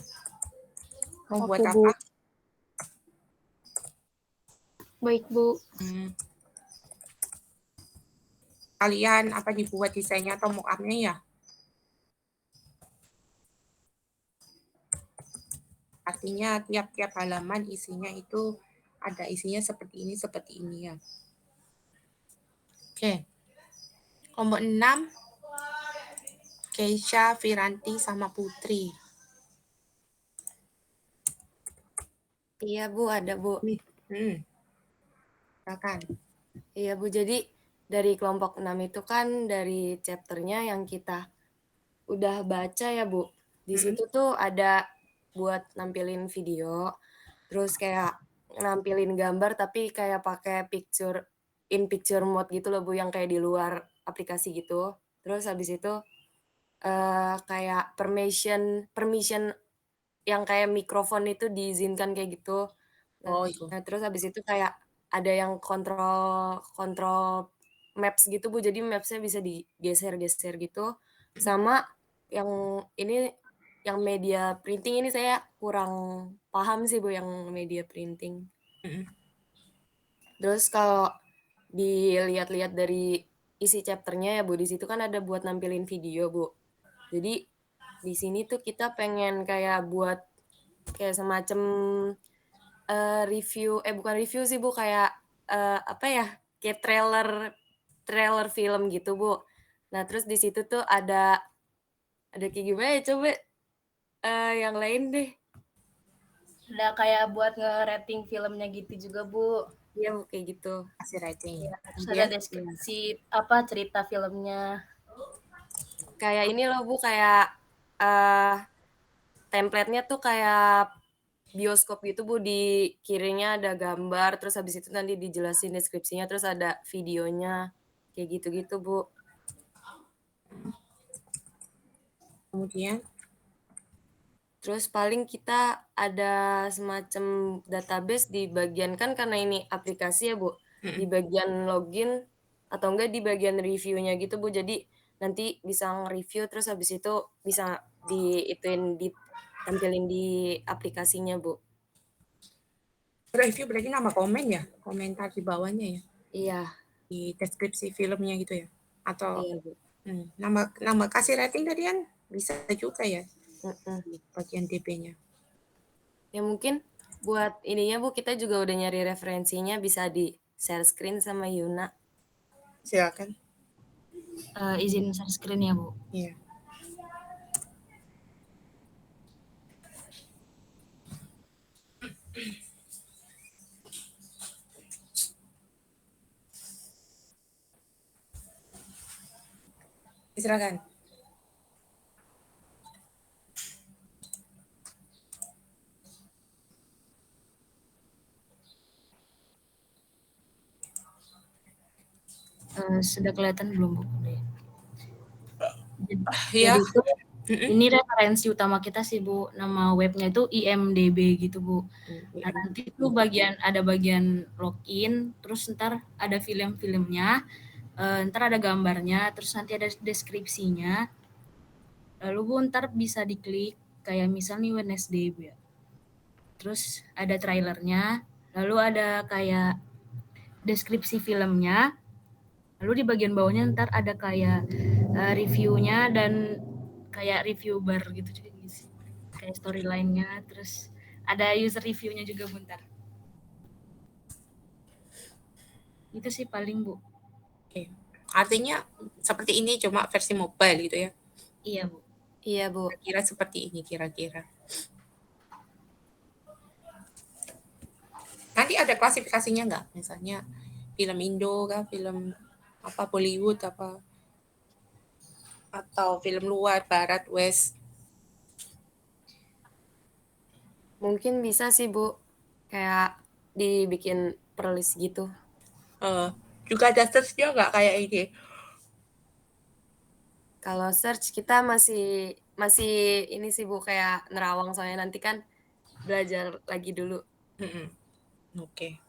Mau buat Oke, Bu. apa. Baik, Bu. Kalian apa dibuat desainnya atau mock-up-nya ya? Artinya tiap-tiap halaman isinya itu ada isinya seperti ini ya. Oke. Kelompok 6, Keisha, Viranti, sama Putri. Iya Bu, ada Bu. Silakan. Iya Bu, jadi dari kelompok 6 itu kan dari chapternya yang kita udah baca ya Bu. Di situ tuh ada buat nampilin video, terus kayak nampilin gambar tapi kayak pakai in picture mode gitu loh Bu, yang kayak di luar aplikasi gitu. Terus habis itu kayak permission yang kayak mikrofon itu diizinkan kayak gitu. Nah, terus habis itu kayak ada yang kontrol maps gitu Bu, jadi maps-nya bisa digeser-geser gitu. Sama yang ini, yang media printing ini saya kurang paham sih Bu, yang media printing. Terus kalau dilihat-lihat dari isi chapternya ya Bu, di situ kan ada buat nampilin video Bu. Jadi di sini tuh kita pengen kayak buat kayak semacam bukan review sih Bu, kayak apa ya, kayak trailer film gitu Bu. Nah terus di situ tuh ada kayak gimana ya, coba yang lain deh. Ada kayak buat nge-rating filmnya gitu juga Bu. Iya Bu, kayak gitu. Kasih rating. Ya, terus ada deskripsi cerita filmnya. Kayak ini loh Bu, kayak template-nya tuh kayak bioskop gitu Bu, di kirinya ada gambar, terus habis itu nanti dijelasin deskripsinya, terus ada videonya, kayak gitu-gitu Bu. Kemudian? Terus paling kita ada semacam database di bagian, kan karena ini aplikasi ya Bu, di bagian login atau enggak di bagian reviewnya gitu Bu, jadi nanti bisa nge-review terus habis itu bisa ditampilin di aplikasinya Bu. Review berarti nama komen ya? Komentar di bawahnya ya? Iya. Di deskripsi filmnya gitu ya? Atau iya, Bu. Nama kasih rating tadi kan bisa juga ya? Di bagian DP-nya. Ya mungkin buat ininya Bu, kita juga udah nyari referensinya, bisa di share screen sama Yuna. Silakan. Izin share screen ya Bu. Iya. Silakan. Sudah kelihatan belum Bu? Iya. Jadi itu ini referensi utama kita sih Bu, nama webnya itu IMDb gitu Bu. Nah nanti itu ada bagian login, terus ntar ada film-filmnya, ntar ada gambarnya, terus nanti ada deskripsinya. Lalu Bu ntar bisa diklik kayak misalnya Wednesday Bu ya. Terus ada trailernya, lalu ada kayak deskripsi filmnya, lalu di bagian bawahnya ntar ada kayak reviewnya dan kayak review bar gitu juga sih, kayak storyline-nya, terus ada user review-nya juga bentar. Itu sih paling Bu. Oke. Artinya seperti ini cuma versi mobile gitu ya? Iya Bu. Iya Bu. Kira seperti ini kira-kira. Nanti ada klasifikasinya nggak? Misalnya film Indo kah, film apa Bollywood apa, atau film luar, Barat, West? Mungkin bisa sih Bu, kayak dibikin per list gitu. Juga ada search-nya nggak kayak ini? Kalau search kita masih ini sih Bu, kayak nerawang, soalnya nanti kan belajar lagi dulu. Oke.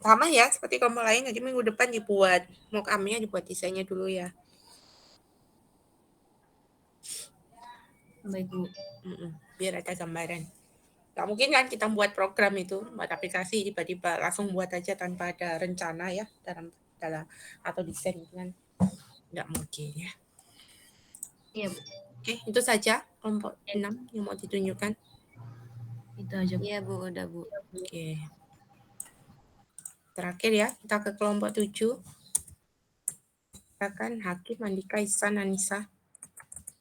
Sama ya seperti kelompok lain, nanti minggu depan dibuat mock-up-nya, dibuat desainnya dulu ya. Baik Bu. Biar ada gambaran. Gak mungkin kan kita buat program itu, buat aplikasi tiba-tiba langsung buat aja tanpa ada rencana ya dalam atau desain gitu kan. Nggak mungkin ya. Iya Bu. Oke, itu saja kelompok 6 yang mau ditunjukkan. Itu aja. Iya Bu, udah Bu. Oke. Terakhir ya, kita ke kelompok 7. Silakan Hakim, Andika, Ihsan, Anissa.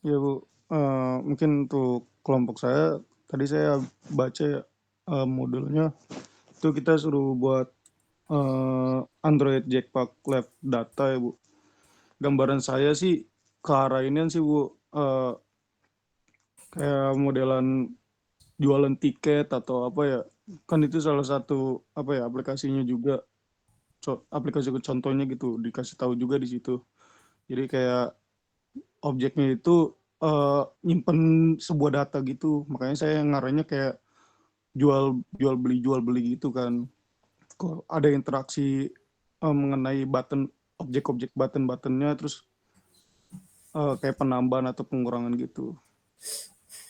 Ya Bu, mungkin untuk kelompok saya, tadi saya baca modulnya, itu kita suruh buat Android Jetpack Lab Data ya Bu. Gambaran saya sih ke arah ini sih Bu, kayak modelan jualan tiket atau apa ya, kan itu salah satu apa ya aplikasinya juga, aplikasi contohnya gitu, dikasih tahu juga di situ. Jadi kayak objeknya itu nyimpen sebuah data gitu, makanya saya ngaranya kayak jual beli gitu kan. Kok ada interaksi mengenai objek-objek buttonnya, terus kayak penambahan atau pengurangan gitu.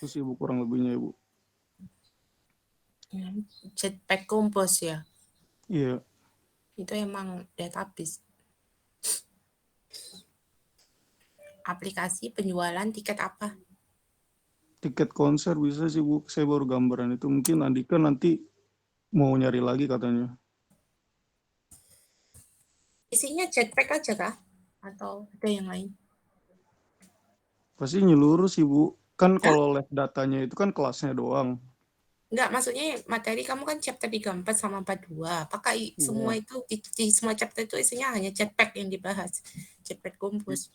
Itu sih Bu kurang lebihnya Bu. Jetpack Compose ya? Iya. Itu emang database. Aplikasi penjualan tiket apa? Tiket konser bisa sih Bu, saya baru gambaran itu. Mungkin Andika nanti mau nyari lagi katanya. Isinya jetpack aja kah? Atau ada yang lain? Pasti nyeluruh sih Bu. Kan kalau lab datanya itu kan kelasnya doang. Enggak, maksudnya materi kamu kan chapter 34 sama 42. Apakah semua itu di semua chapter itu isinya hanya jetpack yang dibahas? Jetpack Compose.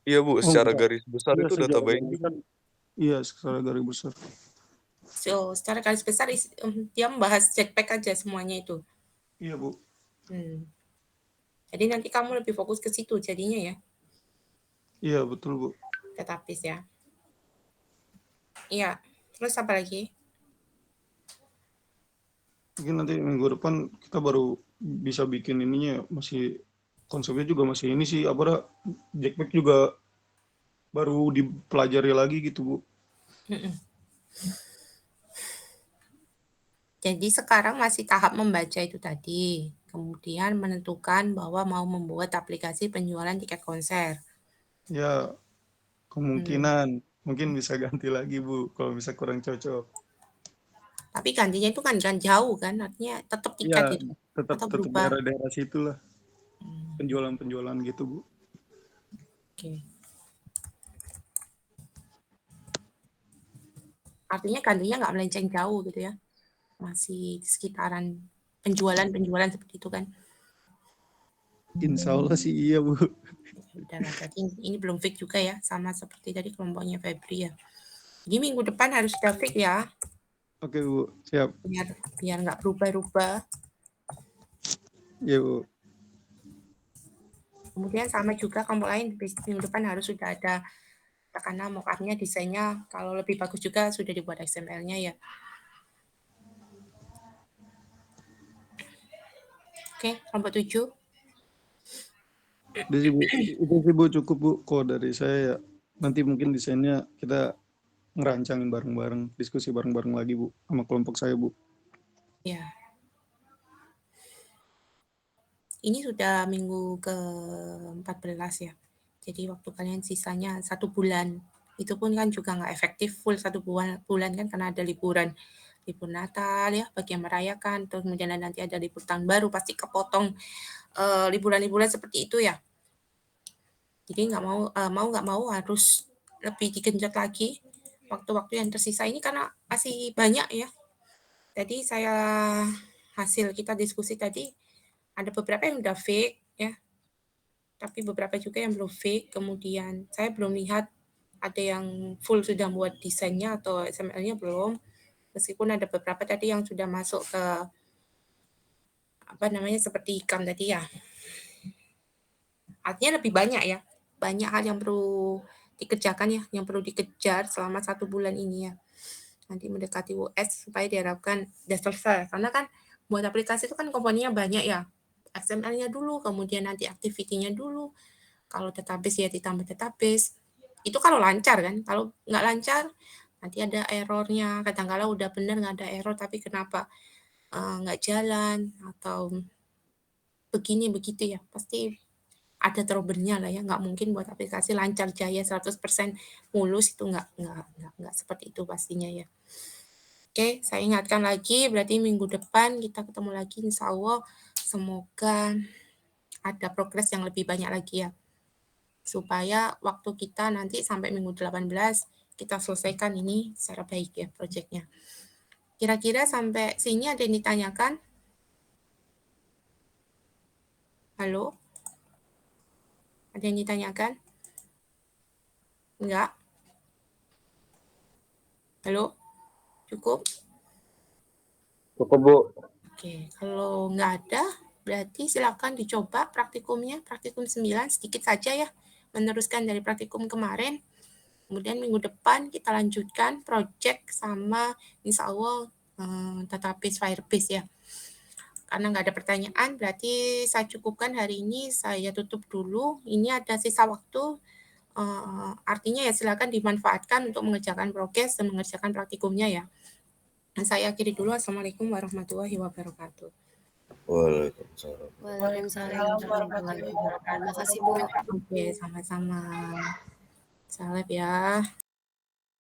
Iya Bu, secara garis besar itu data binding. Iya, secara garis besar. So, secara garis besar dia membahas jetpack aja semuanya itu. Iya Bu. Jadi nanti kamu lebih fokus ke situ jadinya ya? Iya betul Bu. Database ya. Iya, terus apa lagi? Mungkin nanti minggu depan kita baru bisa bikin ininya, masih konsepnya juga masih ini sih, apa Jetpack juga baru dipelajari lagi gitu Bu. Jadi sekarang masih tahap membaca itu tadi, kemudian menentukan bahwa mau membuat aplikasi penjualan tiket konser. Ya, kemungkinan mungkin bisa ganti lagi Bu, kalau bisa kurang cocok. Tapi gantinya itu kan jauh kan, artinya tetap tiket Ya, gitu. tetap daerah-daerah situ lah. Penjualan gitu Bu. Oke. Artinya gantinya nggak melenceng jauh gitu ya. Masih di sekitaran penjualan seperti itu kan. Insya Allah sih iya Bu. Udah lah, berarti ini belum fix juga ya, sama seperti tadi kelompoknya Febri ya. Jadi minggu depan harus sudah fix ya. Oke Bu, siap. Biar nggak berubah-ubah. Iya Bu. Kemudian sama juga kelompok lain minggu depan harus sudah ada karena mock-up-nya, desainnya kalau lebih bagus juga sudah dibuat XML-nya ya. Oke, kelompok 7. Itu sih Bu, cukup Bu. Kok dari saya ya, nanti mungkin desainnya kita ngerancangin bareng-bareng, diskusi bareng-bareng lagi Bu, sama kelompok saya Bu. Ya. Ini sudah minggu ke-14 ya. Jadi waktu kalian sisanya 1 bulan. Itu pun kan juga nggak efektif full 1 bulan kan karena ada libur Natal ya, bagi yang merayakan, terus kemudian nanti ada libur tahun baru, pasti kepotong liburan-liburan seperti itu ya. Jadi nggak mau harus lebih digenjot lagi waktu-waktu yang tersisa ini karena masih banyak ya. Jadi hasil kita diskusi tadi ada beberapa yang udah fake ya, tapi beberapa juga yang belum fake. Kemudian saya belum lihat ada yang full sudah buat desainnya atau XML-nya belum. Meskipun ada beberapa tadi yang sudah masuk ke seperti IKAM tadi ya. Artinya lebih banyak ya. Banyak hal yang perlu dikerjakan ya, yang perlu dikejar selama 1 bulan ini ya. Nanti mendekati US supaya diharapkan sudah selesai. Karena kan buat aplikasi itu kan komponennya banyak ya. XML-nya dulu, kemudian nanti activity-nya dulu. Kalau database ya ditambah database. Itu kalau lancar kan. Kalau nggak lancar, nanti ada error-nya. Kadang-kadang udah benar nggak ada error, tapi kenapa nggak jalan atau begini begitu ya. Pasti ada trouble-nya lah ya. Nggak mungkin buat aplikasi lancar jaya 100% mulus, itu nggak seperti itu pastinya ya. Oke, saya ingatkan lagi, berarti minggu depan kita ketemu lagi, insya Allah. Semoga ada progres yang lebih banyak lagi ya. Supaya waktu kita nanti sampai minggu 18, kita selesaikan ini secara baik ya proyeknya. Kira-kira sampai sini ada yang ditanyakan? Halo? Ada yang ditanyakan? Enggak? Halo? Cukup? Cukup, Bu. Oke, kalau nggak ada, berarti silakan dicoba praktikumnya, praktikum 9, sedikit saja ya, meneruskan dari praktikum kemarin. Kemudian minggu depan kita lanjutkan project sama insya Allah database Firebase ya. Karena nggak ada pertanyaan, berarti saya cukupkan hari ini, saya tutup dulu. Ini ada sisa waktu, artinya ya silakan dimanfaatkan untuk mengerjakan progres dan mengerjakan praktikumnya ya. Saya akhiri dulu. Assalamualaikum warahmatullahi wabarakatuh. Waalaikumsalam. Waalaikumsalam warahmatullahi wabarakatuh. Terima kasih Bu. Oke, sama-sama. Salam ya.